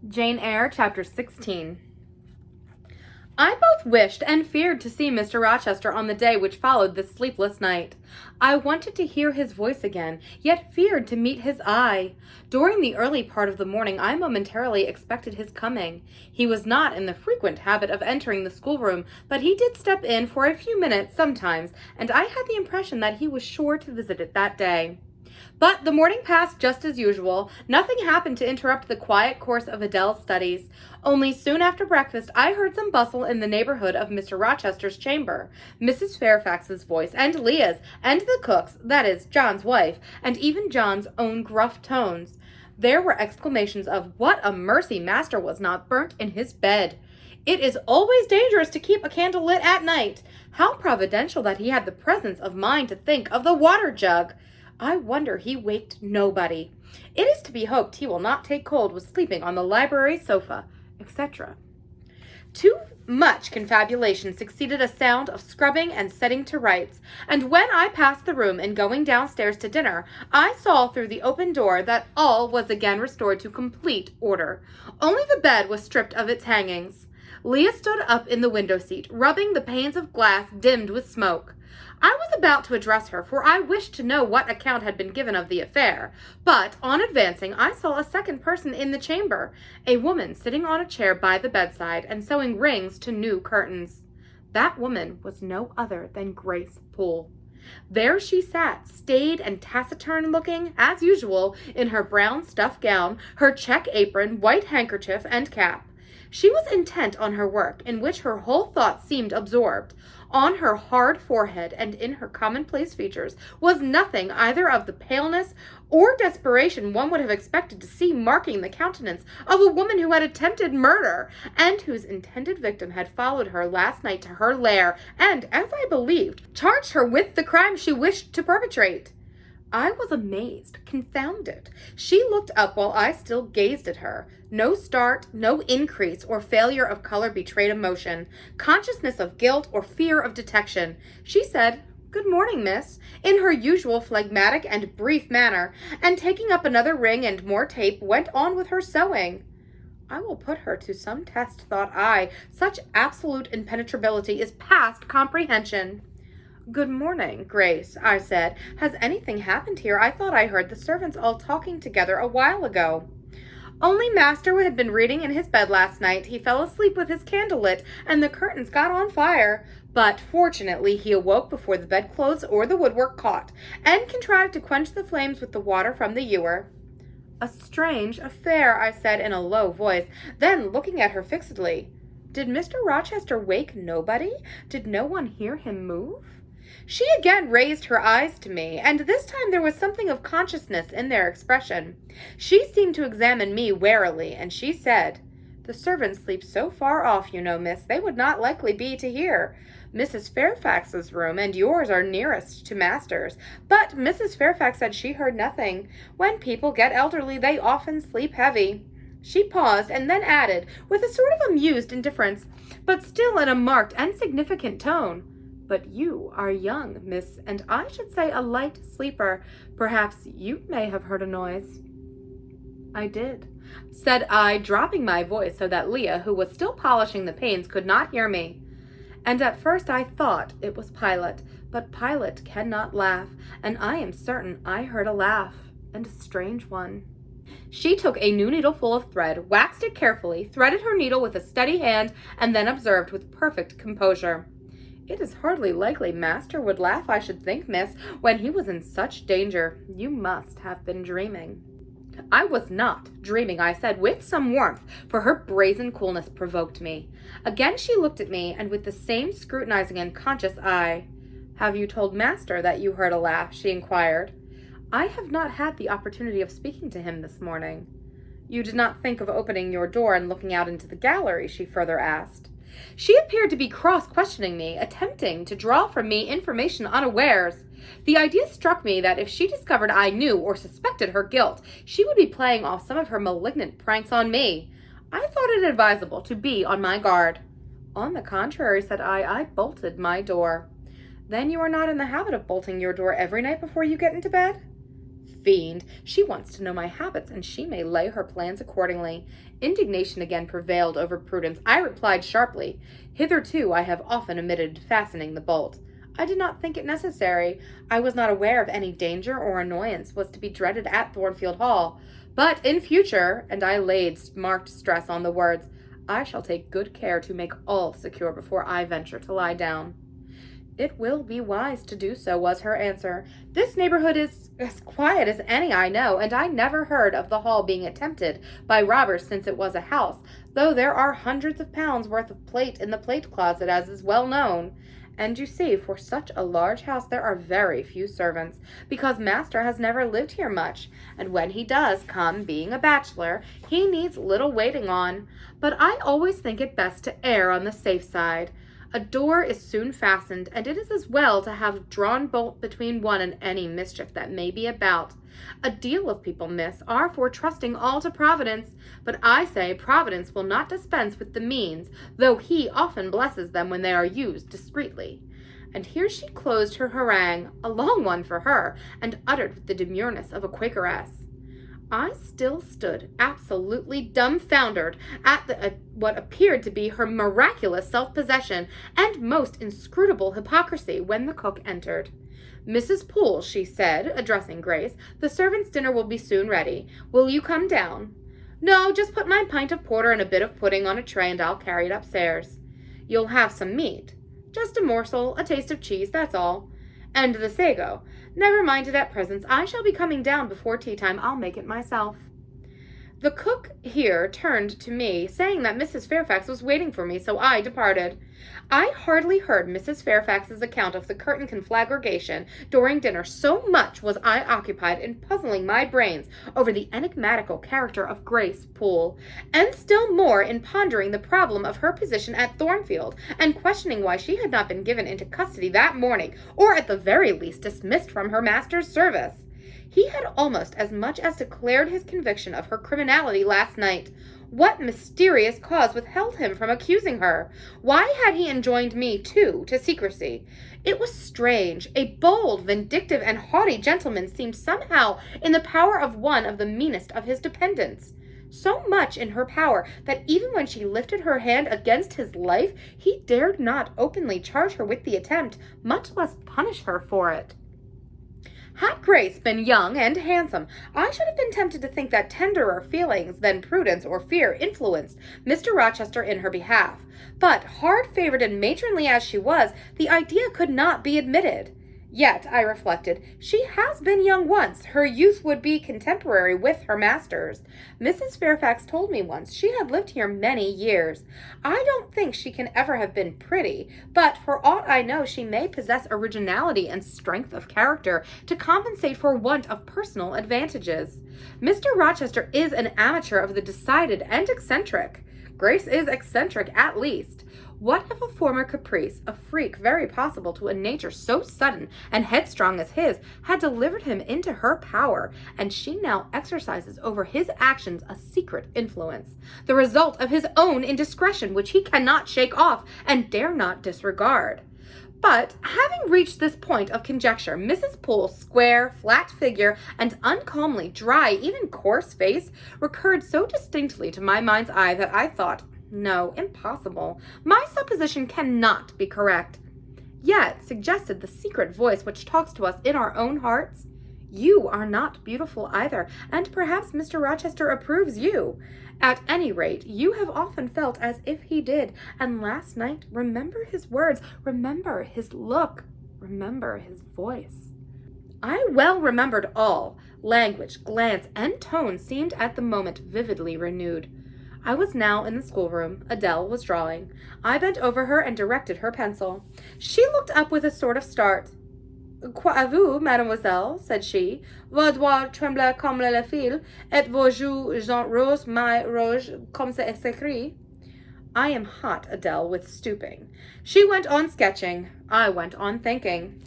Jane Eyre, Chapter 16. I both wished and feared to see Mr. Rochester on the day which followed this sleepless night. I wanted to hear his voice again, yet feared to meet his eye. During the early part of the morning I momentarily expected his coming. He was not in the frequent habit of entering the schoolroom, but he did step in for a few minutes sometimes, and I had the impression that he was sure to visit it that day. But the morning passed just as usual. Nothing happened to interrupt the quiet course of Adele's studies. Only soon after breakfast I heard some bustle in the neighborhood of Mr. Rochester's chamber. Mrs. Fairfax's voice, and Leah's, and the cook's, that is, John's wife, and even John's own gruff tones. There were exclamations of, "What a mercy master was not burnt in his bed!" "It is always dangerous to keep a candle lit at night." "How providential that he had the presence of mind to think of the water jug." "I wonder he waked nobody." "It is to be hoped he will not take cold with sleeping on the library sofa," etc. Too much confabulation succeeded a sound of scrubbing and setting to rights, and when I passed the room in going downstairs to dinner, I saw through the open door that all was again restored to complete order. Only the bed was stripped of its hangings. Leah stood up in the window seat, rubbing the panes of glass dimmed with smoke. I was about to address her, for I wished to know what account had been given of the affair, but on advancing I saw a second person in the chamber, a woman sitting on a chair by the bedside and sewing rings to new curtains. That woman was no other than Grace Poole. There she sat, staid and taciturn looking, as usual, in her brown stuff gown, her check apron, white handkerchief, and cap. She was intent on her work, in which her whole thoughts seemed absorbed. On her hard forehead and in her commonplace features was nothing either of the paleness or desperation one would have expected to see marking the countenance of a woman who had attempted murder, and whose intended victim had followed her last night to her lair, and, as I believed, charged her with the crime she wished to perpetrate. I was amazed, confounded. She looked up while I still gazed at her. No start, no increase or failure of color betrayed emotion, consciousness of guilt, or fear of detection. She said, "Good morning, miss," in her usual phlegmatic and brief manner, and taking up another ring and more tape, went on with her sewing. I will put her to some test, thought I. Such absolute impenetrability is past comprehension. "Good morning, Grace," I said. "Has anything happened here? I thought I heard the servants all talking together a while ago." "Only master had been reading in his bed last night. He fell asleep with his candle lit, and the curtains got on fire. But fortunately he awoke before the bedclothes or the woodwork caught, and contrived to quench the flames with the water from the ewer." "A strange affair," I said in a low voice, then looking at her fixedly. "Did Mr. Rochester wake nobody? Did no one hear him move?" She again raised her eyes to me, and this time there was something of consciousness in their expression. She seemed to examine me warily, and she said, "The servants sleep so far off, you know, miss, they would not likely be to hear. Mrs. Fairfax's room and yours are nearest to master's, but Mrs. Fairfax said she heard nothing. When people get elderly, they often sleep heavy." She paused, and then added, with a sort of amused indifference, but still in a marked and significant tone, "But you are young, miss, and I should say a light sleeper. Perhaps you may have heard a noise." "I did," said I, dropping my voice so that Leah, who was still polishing the panes, could not hear me. "And at first I thought it was Pilot, but Pilot cannot laugh, and I am certain I heard a laugh, and a strange one." She took a new needleful of thread, waxed it carefully, threaded her needle with a steady hand, and then observed with perfect composure, "It is hardly likely master would laugh, I should think, miss, when he was in such danger. You must have been dreaming." "I was not dreaming," I said, with some warmth, for her brazen coolness provoked me. Again she looked at me, and with the same scrutinizing and conscious eye. "Have you told master that you heard a laugh?" she inquired. "I have not had the opportunity of speaking to him this morning." "You did not think of opening your door and looking out into the gallery?" she further asked. She appeared to be cross-questioning me, attempting to draw from me information unawares. The idea struck me that if she discovered I knew or suspected her guilt, she would be playing off some of her malignant pranks on me. I thought it advisable to be on my guard. "On the contrary," said I bolted my door." "Then you are not in the habit of bolting your door every night before you get into bed?" fiend! She wants to know my habits, and she may lay her plans accordingly. Indignation again prevailed over prudence. I replied sharply, "Hitherto I have often omitted fastening the bolt. I did not think it necessary. I was not aware of any danger or annoyance was to be dreaded at Thornfield Hall. But in future," and I laid marked stress on the words, "I shall take good care to make all secure before I venture to lie down." "It will be wise to do so," was her answer. "This neighborhood is as quiet as any I know, and I never heard of the hall being attempted by robbers since it was a house, though there are hundreds of pounds worth of plate in the plate closet, as is well known. And you see, for such a large house there are very few servants, because master has never lived here much, and when he does come, being a bachelor, he needs little waiting on. But I always think it best to err on the safe side. A door is soon fastened, and it is as well to have a drawn bolt between one and any mischief that may be about. A deal of people, miss, are for trusting all to Providence, but I say Providence will not dispense with the means, though he often blesses them when they are used discreetly." And here she closed her harangue, a long one for her, and uttered with the demureness of a Quakeress. I still stood absolutely dumbfoundered at what appeared to be her miraculous self-possession and most inscrutable hypocrisy when the cook entered. "Mrs. Poole," she said, addressing Grace, "the servants' dinner will be soon ready. Will you come down?" "No, just put my pint of porter and a bit of pudding on a tray, and I'll carry it upstairs." "You'll have some meat?" "Just a morsel, a taste of cheese, that's all." "And the sago?" "Never mind it at present. I shall be coming down before tea time. I'll make it myself." The cook here turned to me, saying that Mrs. Fairfax was waiting for me, so I departed. I hardly heard Mrs. Fairfax's account of the curtain conflagration during dinner, so much was I occupied in puzzling my brains over the enigmatical character of Grace Poole, and still more in pondering the problem of her position at Thornfield, and questioning why she had not been given into custody that morning, or at the very least dismissed from her master's service. He had almost as much as declared his conviction of her criminality last night. What mysterious cause withheld him from accusing her? Why had he enjoined me, too, to secrecy? It was strange. A bold, vindictive, and haughty gentleman seemed somehow in the power of one of the meanest of his dependents. So much in her power that even when she lifted her hand against his life, he dared not openly charge her with the attempt, much less punish her for it. Had Grace been young and handsome, I should have been tempted to think that tenderer feelings than prudence or fear influenced Mr. Rochester in her behalf. But, hard-favored and matronly as she was, the idea could not be admitted. Yet, I reflected, she has been young once. Her youth would be contemporary with her master's. Mrs. Fairfax told me once she had lived here many years. I don't think she can ever have been pretty, but for aught I know she may possess originality and strength of character to compensate for want of personal advantages. Mr. Rochester is an amateur of the decided and eccentric. Grace is eccentric at least. What if a former caprice, a freak very possible to a nature so sudden and headstrong as his, had delivered him into her power, and she now exercises over his actions a secret influence, the result of his own indiscretion, which he cannot shake off and dare not disregard? But, having reached this point of conjecture, Mrs. Poole's square, flat figure, and uncomely dry, even coarse face, recurred so distinctly to my mind's eye that I thought, no, impossible. My supposition cannot be correct. Yet, suggested the secret voice which talks to us in our own hearts, you are not beautiful either, and perhaps Mr. Rochester approves you. At any rate, you have often felt as if he did, and last night, remember his words, remember his look, remember his voice. I well remembered all. Language, glance, and tone seemed at the moment vividly renewed. I was now in the schoolroom. Adele was drawing. I bent over her and directed her pencil. She looked up with a sort of start. "Quoi avez-vous, mademoiselle?" said she. "Vos doigts tremblent comme le fil, et vos joues sont roses, mais rouges, comme ça s'écrit." I am hot, Adele, with stooping. She went on sketching. I went on thinking.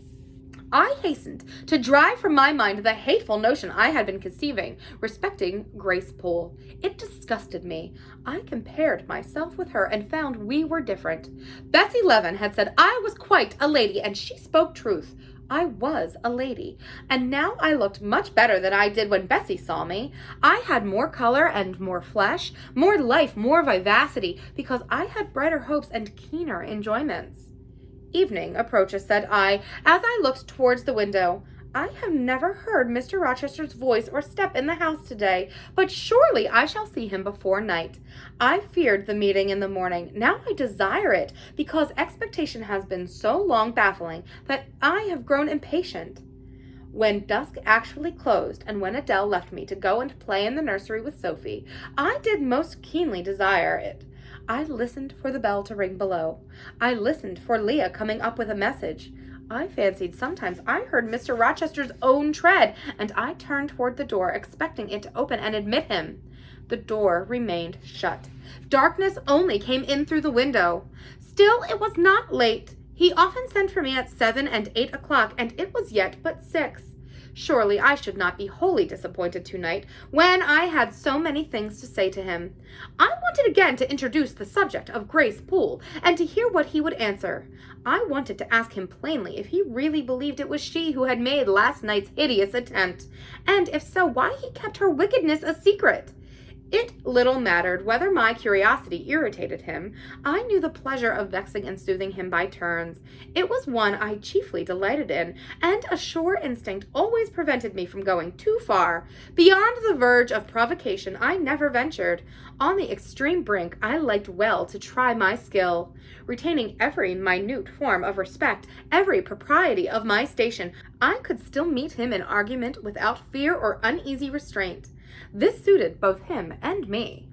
I hastened to drive from my mind the hateful notion I had been conceiving respecting Grace Poole. It disgusted me. I compared myself with her and found we were different. Bessie Leaven had said I was quite a lady, and she spoke truth. I was a lady, and now I looked much better than I did when Bessie saw me. I had more color and more flesh, more life, more vivacity, because I had brighter hopes and keener enjoyments. Evening approaches, said I, as I looked towards the window. I have never heard Mr. Rochester's voice or step in the house today, but surely I shall see him before night. I feared the meeting in the morning. Now I desire it, because expectation has been so long baffling that I have grown impatient. When dusk actually closed, and when Adele left me to go and play in the nursery with Sophie, I did most keenly desire it. I listened for the bell to ring below. I listened for Leah coming up with a message. I fancied sometimes I heard Mr. Rochester's own tread, and I turned toward the door, expecting it to open and admit him. The door remained shut. Darkness only came in through the window. Still, it was not late. He often sent for me at 7 and 8 o'clock, and it was yet but 6. Surely I should not be wholly disappointed tonight, when I had so many things to say to him. I wanted again to introduce the subject of Grace Poole, and to hear what he would answer. I wanted to ask him plainly if he really believed it was she who had made last night's hideous attempt, and if so, why he kept her wickedness a secret. It little mattered whether my curiosity irritated him. I knew the pleasure of vexing and soothing him by turns. It was one I chiefly delighted in, and a sure instinct always prevented me from going too far. Beyond the verge of provocation I never ventured. On the extreme brink I liked well to try my skill. Retaining every minute form of respect, every propriety of my station, I could still meet him in argument without fear or uneasy restraint. This suited both him and me.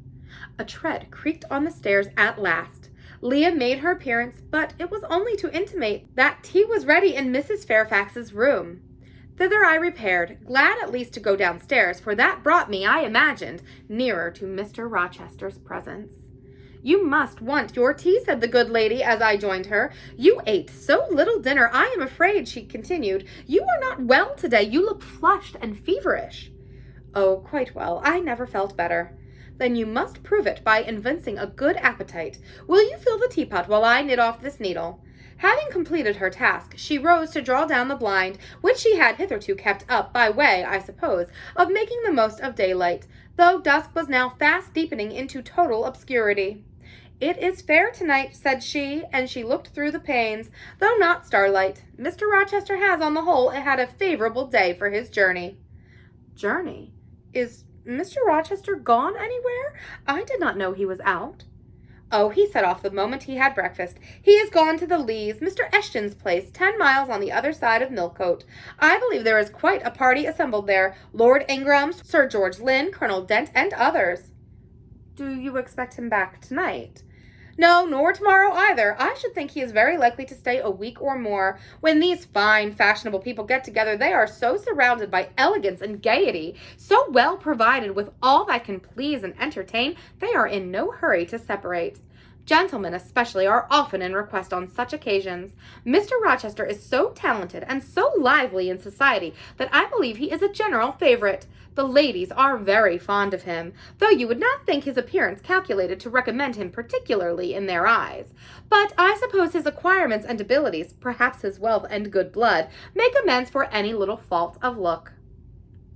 A tread creaked on the stairs at last. Leah made her appearance, but it was only to intimate that tea was ready in Mrs. Fairfax's room. Thither I repaired, glad at least to go downstairs, for that brought me, I imagined, nearer to Mr. Rochester's presence. "You must want your tea," said the good lady as I joined her. "You ate so little dinner, I am afraid," she continued. "You are not well today. You look flushed and feverish." "Oh, quite well. I never felt better." "Then you must prove it by evincing a good appetite. Will you fill the teapot while I knit off this needle?" Having completed her task, she rose to draw down the blind, which she had hitherto kept up by way, I suppose, of making the most of daylight, though dusk was now fast deepening into total obscurity. "It is fair tonight," said she, and she looked through the panes, though not starlight. "Mr. Rochester has, on the whole, had a favorable day for his journey." "Journey? Is Mr. Rochester gone anywhere? I did not know he was out." "Oh, he set off the moment he had breakfast. He is gone to the Leas, Mr. Eshton's place, 10 miles on the other side of Millcote. I believe there is quite a party assembled there. Lord Ingram, Sir George Lynn, Colonel Dent, and others." "Do you expect him back tonight?" "No, nor tomorrow either. I should think he is very likely to stay a week or more. When these fine, fashionable people get together, they are so surrounded by elegance and gaiety, so well provided with all that can please and entertain, they are in no hurry to separate. Gentlemen especially are often in request on such occasions. Mr. Rochester is so talented and so lively in society that I believe he is a general favorite. The ladies are very fond of him, though you would not think his appearance calculated to recommend him particularly in their eyes. But I suppose his acquirements and abilities, perhaps his wealth and good blood, make amends for any little fault of look."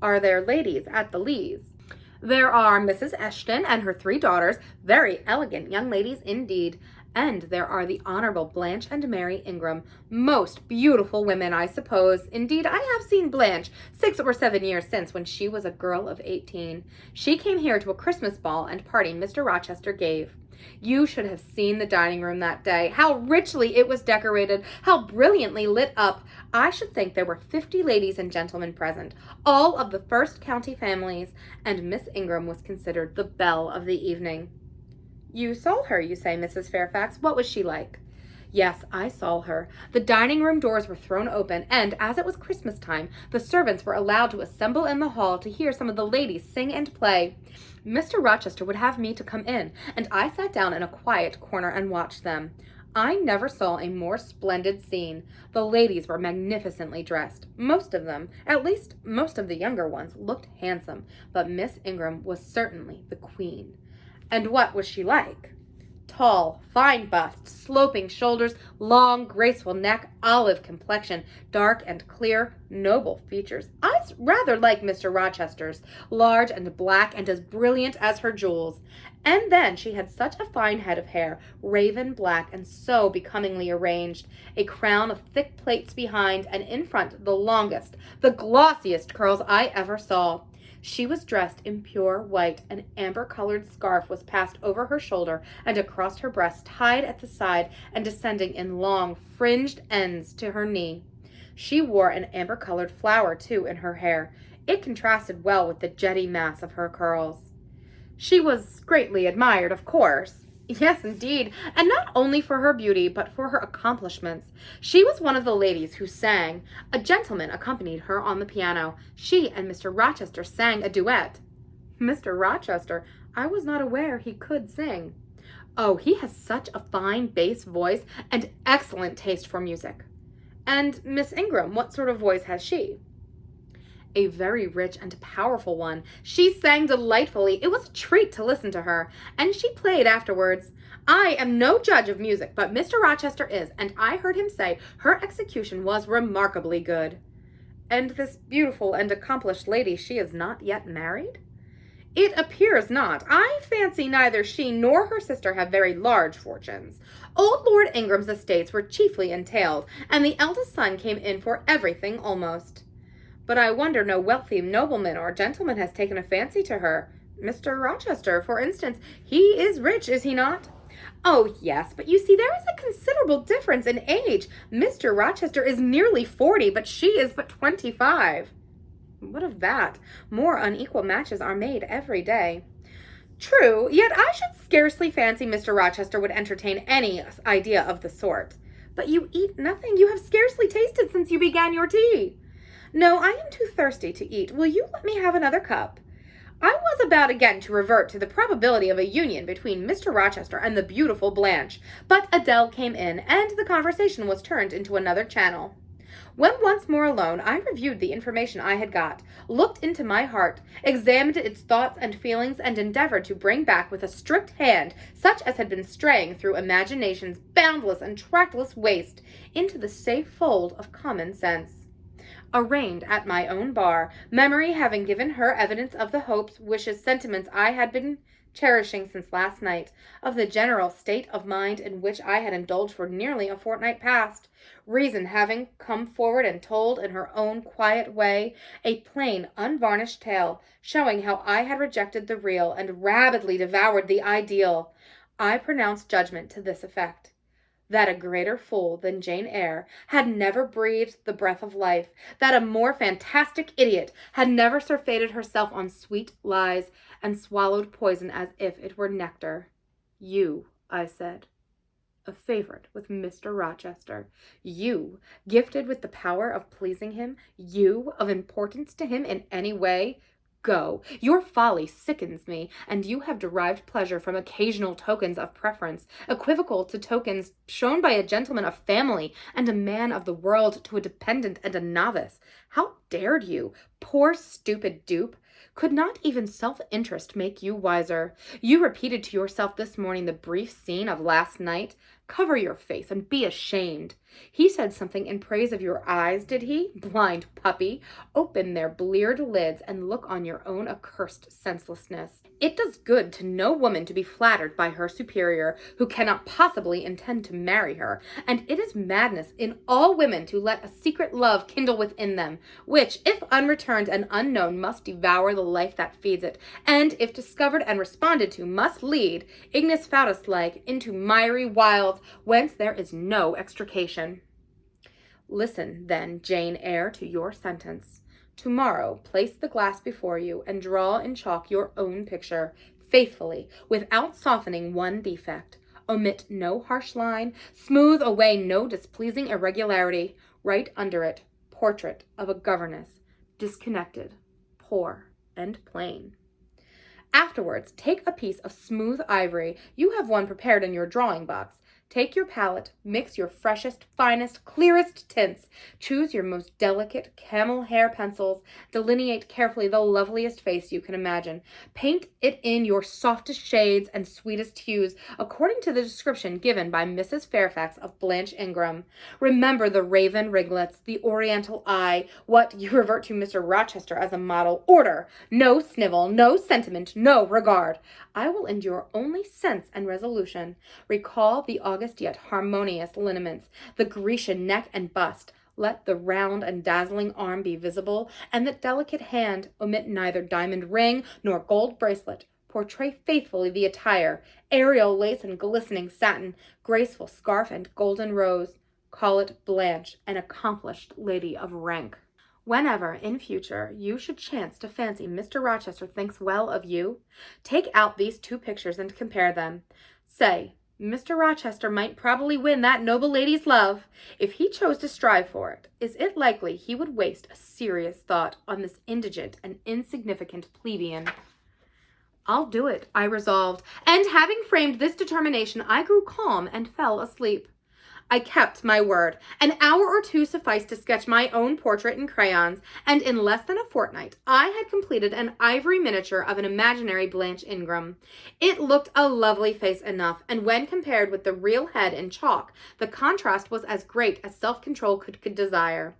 "Are there ladies at the Leas?" "There are Mrs. Eshton and her 3 daughters, very elegant young ladies indeed. And there are the Honorable Blanche and Mary Ingram, most beautiful women, I suppose. Indeed, I have seen Blanche 6 or 7 years since, when she was a girl of 18. She came here to a Christmas ball and party Mr. Rochester gave. You should have seen the dining room that day. How richly it was decorated, how brilliantly lit up. I should think there were 50 ladies and gentlemen present, all of the first county families, and Miss Ingram was considered the belle of the evening." "You saw her, you say, Mrs. Fairfax. What was she like?" "Yes, I saw her. The dining-room doors were thrown open, and as it was Christmas time, the servants were allowed to assemble in the hall to hear some of the ladies sing and play. Mr. Rochester would have me to come in, and I sat down in a quiet corner and watched them. I never saw a more splendid scene. The ladies were magnificently dressed. Most of them, at least most of the younger ones, looked handsome, but Miss Ingram was certainly the queen." "And what was she like?" Tall, fine bust, sloping shoulders, long, graceful neck, olive complexion, dark and clear, noble features. Eyes rather like Mr. Rochester's, large and black and as brilliant as her jewels. And then she had such a fine head of hair, raven black and so becomingly arranged, a crown of thick plaits behind, and in front the longest, the glossiest curls I ever saw. She was dressed in pure white. An amber-colored scarf was passed over her shoulder and across her breast, tied at the side and descending in long, fringed ends to her knee. She wore an amber-colored flower, too, in her hair. It contrasted well with the jetty mass of her curls. She was greatly admired, of course. Yes, indeed, and not only for her beauty, but for her accomplishments. She was one of the ladies who sang. A gentleman accompanied her on the piano. She and Mr. Rochester sang a duet. Mr. Rochester, I was not aware he could sing. Oh, he has such a fine bass voice and excellent taste for music. And Miss Ingram, what sort of voice has she? A very rich and powerful one. She sang delightfully. It was a treat to listen to her, and she played afterwards. I am no judge of music, but Mr. Rochester is, and I heard him say her execution was remarkably good. And this beautiful and accomplished lady, she is not yet married? It appears not. I fancy neither she nor her sister have very large fortunes. Old Lord Ingram's estates were chiefly entailed, and the eldest son came in for everything almost. But I wonder no wealthy nobleman or gentleman has taken a fancy to her. Mr. Rochester, for instance, he is rich, is he not? Oh, yes, but you see, there is a considerable difference in age. Mr. Rochester is nearly 40, but she is but 25. What of that? More unequal matches are made every day. True, yet I should scarcely fancy Mr. Rochester would entertain any idea of the sort. But you eat nothing. You have scarcely tasted since you began your tea. No, I am too thirsty to eat. Will you let me have another cup? I was about again to revert to the probability of a union between Mr. Rochester and the beautiful Blanche, but Adele came in, and the conversation was turned into another channel. When once more alone, I reviewed the information I had got, looked into my heart, examined its thoughts and feelings, and endeavored to bring back with a strict hand such as had been straying through imagination's boundless and trackless waste into the safe fold of common sense. Arraigned at my own bar, memory having given her evidence of the hopes, wishes, sentiments I had been cherishing since last night, of the general state of mind in which I had indulged for nearly a fortnight past, reason having come forward and told in her own quiet way a plain, unvarnished tale, showing how I had rejected the real and rabidly devoured the ideal, I pronounced judgment to this effect: that a greater fool than Jane Eyre had never breathed the breath of life, that a more fantastic idiot had never surfeited herself on sweet lies and swallowed poison as if it were nectar. You, I said, a favorite with Mr. Rochester, you, gifted with the power of pleasing him, you, of importance to him in any way, go. Your folly sickens me, and you have derived pleasure from occasional tokens of preference, equivocal to tokens shown by a gentleman of family and a man of the world to a dependent and a novice. How dared you, poor stupid dupe? Could not even self-interest make you wiser? You repeated to yourself this morning the brief scene of last night. Cover your face and be ashamed. He said something in praise of your eyes, did he? Blind puppy, open their bleared lids and look on your own accursed senselessness. It does good to no woman to be flattered by her superior, who cannot possibly intend to marry her, and it is madness in all women to let a secret love kindle within them, which, if unreturned and unknown, must devour the life that feeds it, and, if discovered and responded to, must lead, ignis fatuus-like, into miry wilds whence there is no extrication. Listen, then, Jane Eyre, to your sentence. Tomorrow, place the glass before you and draw in chalk your own picture, faithfully, without softening one defect. Omit no harsh line, smooth away no displeasing irregularity. Write under it, portrait of a governess, disconnected, poor, and plain. Afterwards, take a piece of smooth ivory. You have one prepared in your drawing box. Take your palette, mix your freshest, finest, clearest tints, choose your most delicate camel hair pencils, delineate carefully the loveliest face you can imagine. Paint it in your softest shades and sweetest hues, according to the description given by Mrs. Fairfax of Blanche Ingram. Remember the raven ringlets, the oriental eye, what you revert to Mr. Rochester as a model. Order, no snivel, no sentiment, no regard. I will endure only sense and resolution. Recall the august yet harmonious lineaments, the Grecian neck and bust. Let the round and dazzling arm be visible, and the delicate hand omit neither diamond ring nor gold bracelet. Portray faithfully the attire, aerial lace and glistening satin, graceful scarf and golden rose. Call it Blanche, an accomplished lady of rank. Whenever, in future, you should chance to fancy Mr. Rochester thinks well of you, take out these two pictures and compare them. Say, Mr. Rochester might probably win that noble lady's love if he chose to strive for it. Is it likely he would waste a serious thought on this indigent and insignificant plebeian? I'll do it, I resolved, and having framed this determination, I grew calm and fell asleep. I kept my word. An hour or two sufficed to sketch my own portrait in crayons, and in less than a fortnight I had completed an ivory miniature of an imaginary Blanche Ingram. It looked a lovely face enough, and when compared with the real head in chalk, the contrast was as great as self-control could desire.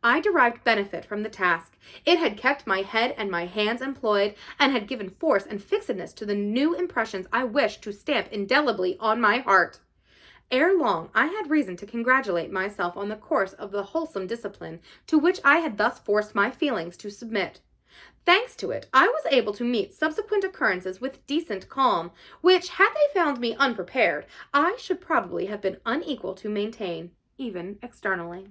I derived benefit from the task. It had kept my head and my hands employed, and had given force and fixedness to the new impressions I wished to stamp indelibly on my heart. Ere long, I had reason to congratulate myself on the course of the wholesome discipline to which I had thus forced my feelings to submit. Thanks to it, I was able to meet subsequent occurrences with decent calm, which, had they found me unprepared, I should probably have been unequal to maintain, even externally.